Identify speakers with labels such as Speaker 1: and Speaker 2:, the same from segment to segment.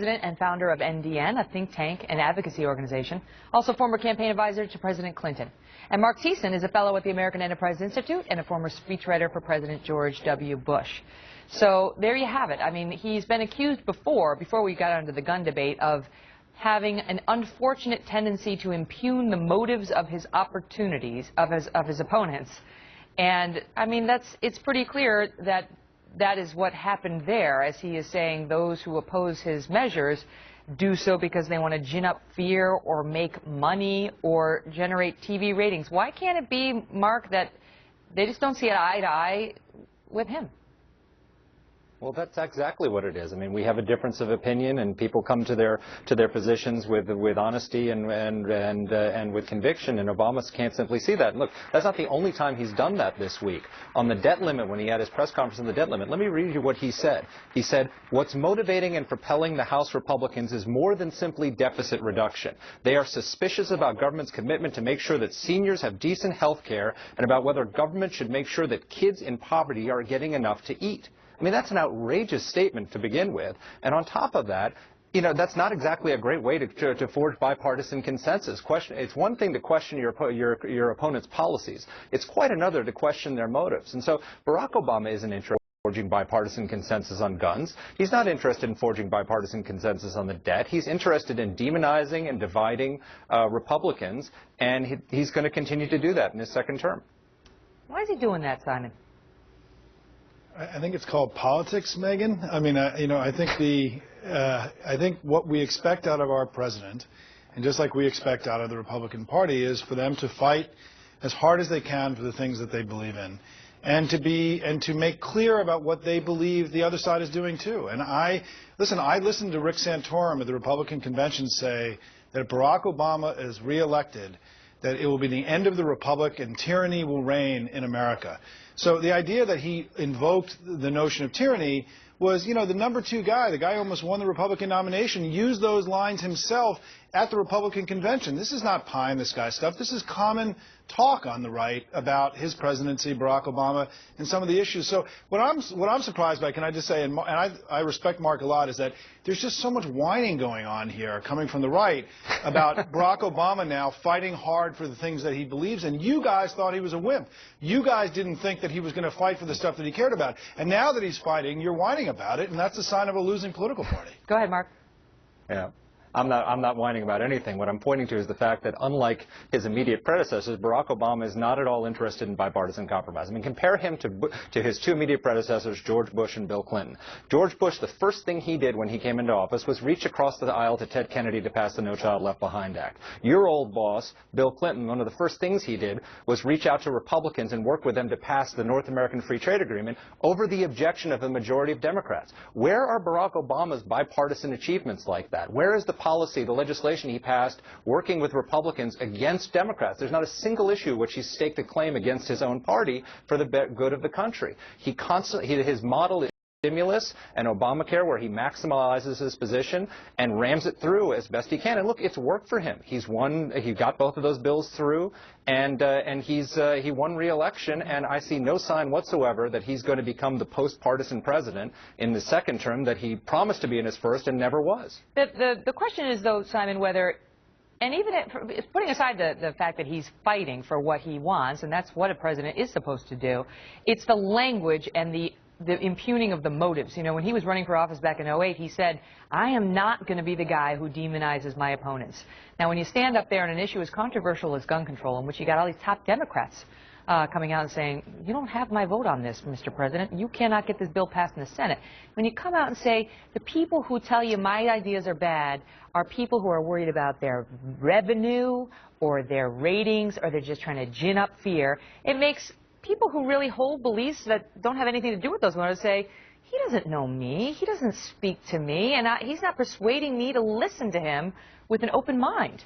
Speaker 1: president and founder of NDN, a think tank and advocacy organization, also former campaign advisor to President Clinton. And Mark Thiessen is a fellow at the American Enterprise Institute and a former speechwriter for President George W. Bush. So there you have it. I mean, he's been accused before we got onto the gun debate, of having an unfortunate tendency to impugn the motives of his opportunities, of his opponents. And, I mean, it's pretty clear that that is what happened there, as he is saying those who oppose his measures do so because they want to gin up fear or make money or generate TV ratings. Why can't it be, Mark, that they just don't see it eye to eye with him?
Speaker 2: Well, that's exactly what it is. I mean, we have a difference of opinion, and people come to their positions with honesty and with conviction. And Obama can't simply see that. And look, that's not the only time he's done that this week. On the debt limit, when he had his press conference on the debt limit, let me read you what he said. He said, "What's motivating and propelling the House Republicans is more than simply deficit reduction. They are suspicious about government's commitment to make sure that seniors have decent health care, and about whether government should make sure that kids in poverty are getting enough to eat." I mean, that's an outrageous statement to begin with. And on top of that, you know, that's not exactly a great way to forge bipartisan consensus. It's one thing to question your opponent's policies. It's quite another to question their motives. And so Barack Obama isn't interested in forging bipartisan consensus on guns. He's not interested in forging bipartisan consensus on the debt. He's interested in demonizing and dividing Republicans, and he's going to continue to do that in his second term.
Speaker 1: Why is he doing that, Simon?
Speaker 3: I think it's called politics, Megan. I mean, I think what we expect out of our president, and just like we expect out of the Republican Party, is for them to fight as hard as they can for the things that they believe in, and to make clear about what they believe the other side is doing too. And I listened to Rick Santorum at the Republican convention say that if Barack Obama is reelected, that it will be the end of the republic and tyranny will reign in America. So the idea that he invoked the notion of tyranny was, you know, the number 2 guy, the guy who almost won the Republican nomination, used those lines himself at the Republican convention. This is not pie in the sky stuff. This is common talk on the right about his presidency, Barack Obama, and some of the issues. So what I'm surprised by, can I just say, and I respect Mark a lot, is that there's just so much whining going on here coming from the right about Barack Obama now fighting hard for the things that he believes in. You guys thought he was a wimp. You guys didn't think that he was going to fight for the stuff that he cared about. And now that he's fighting, you're whining about it, and that's a sign of a losing political party.
Speaker 1: Go ahead, Mark.
Speaker 2: Yeah. I'm not whining about anything. What I'm pointing to is the fact that, unlike his immediate predecessors, Barack Obama is not at all interested in bipartisan compromise. I mean, compare him to his 2 immediate predecessors, George Bush and Bill Clinton. George Bush, the first thing he did when he came into office was reach across the aisle to Ted Kennedy to pass the No Child Left Behind Act. Your old boss, Bill Clinton, one of the first things he did was reach out to Republicans and work with them to pass the North American Free Trade Agreement over the objection of a majority of Democrats. Where are Barack Obama's bipartisan achievements like that? Where is the policy, the legislation he passed working with Republicans against Democrats? There's not a single issue which he staked a claim against his own party for the good of the country. His model is stimulus and Obamacare, where he maximizes his position and rams it through as best he can. And look, it's worked for him. He got both of those bills through, and he won re-election. And I see no sign whatsoever that he's going to become the post-partisan president in the second term that he promised to be in his first and never was.
Speaker 1: The question is, though, Simon, whether, and even putting aside the fact that he's fighting for what he wants, and that's what a president is supposed to do, it's the language and the impugning of the motives. You know, when he was running for office back in 2008, he said, "I am not going to be the guy who demonizes my opponents." Now, when you stand up there on an issue as controversial as gun control, in which you got all these top Democrats coming out and saying, "You don't have my vote on this, Mr. President. You cannot get this bill passed in the Senate." When you come out and say, the people who tell you my ideas are bad are people who are worried about their revenue or their ratings, or they're just trying to gin up fear, it makes people who really hold beliefs that don't have anything to do with those motives say, he doesn't know me, he doesn't speak to me, and he's not persuading me to listen to him with an open mind.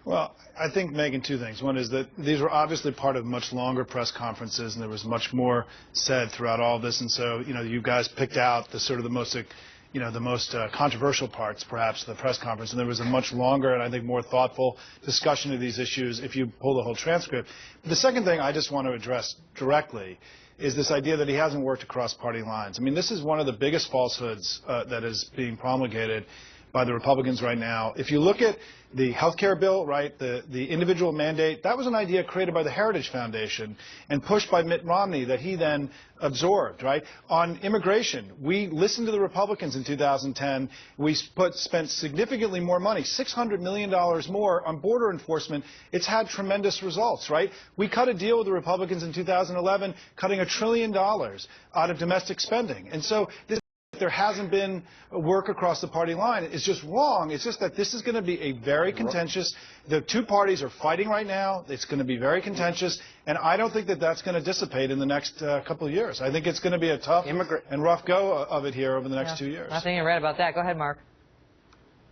Speaker 3: Well, I think, Megan, 2 things. One is that these were obviously part of much longer press conferences, and there was much more said throughout all this. And so, you know, you guys picked out the sort of the most controversial parts, perhaps, of the press conference. And there was a much longer and I think more thoughtful discussion of these issues if you pull the whole transcript. But the second thing I just want to address directly is this idea that he hasn't worked across party lines. I mean, this is one of the biggest falsehoods that is being promulgated by the Republicans right now. If you look at the health care bill, right, the individual mandate, that was an idea created by the Heritage Foundation and pushed by Mitt Romney that he then absorbed, right? On immigration, we listened to the Republicans in 2010. We spent significantly more money, $600 million more on border enforcement. It's had tremendous results, right? We cut a deal with the Republicans in 2011, cutting $1 trillion out of domestic spending. And so this there hasn't been work across the party line. It's just wrong. It's just that this is going to be a very contentious. The two parties are fighting right now. It's going to be very contentious, and I don't think that that's going to dissipate in the next couple of years. I think it's going to be a tough and rough go of it here over the next 2 years.
Speaker 1: Nothing you read about that. Go ahead, Mark.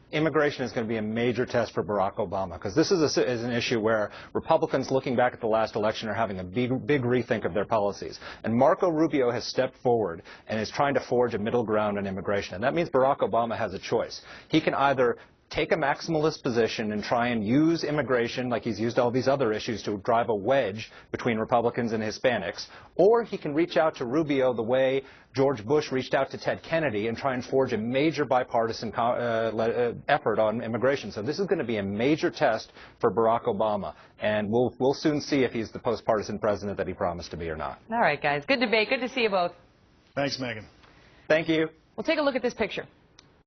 Speaker 2: Immigration is going to be a major test for Barack Obama, because this is an issue where Republicans, looking back at the last election, are having a big rethink of their policies. And Marco Rubio has stepped forward and is trying to forge a middle ground on immigration. And that means Barack Obama has a choice. He can either take a maximalist position and try and use immigration, like he's used all these other issues, to drive a wedge between Republicans and Hispanics, or he can reach out to Rubio the way George Bush reached out to Ted Kennedy and try and forge a major bipartisan effort on immigration. So this is going to be a major test for Barack Obama, and we'll soon see if he's the post-partisan president that he promised to be or not.
Speaker 1: All right, guys. Good debate. Good to see you both.
Speaker 3: Thanks, Megyn.
Speaker 2: Thank you.
Speaker 1: We'll take a look at this picture.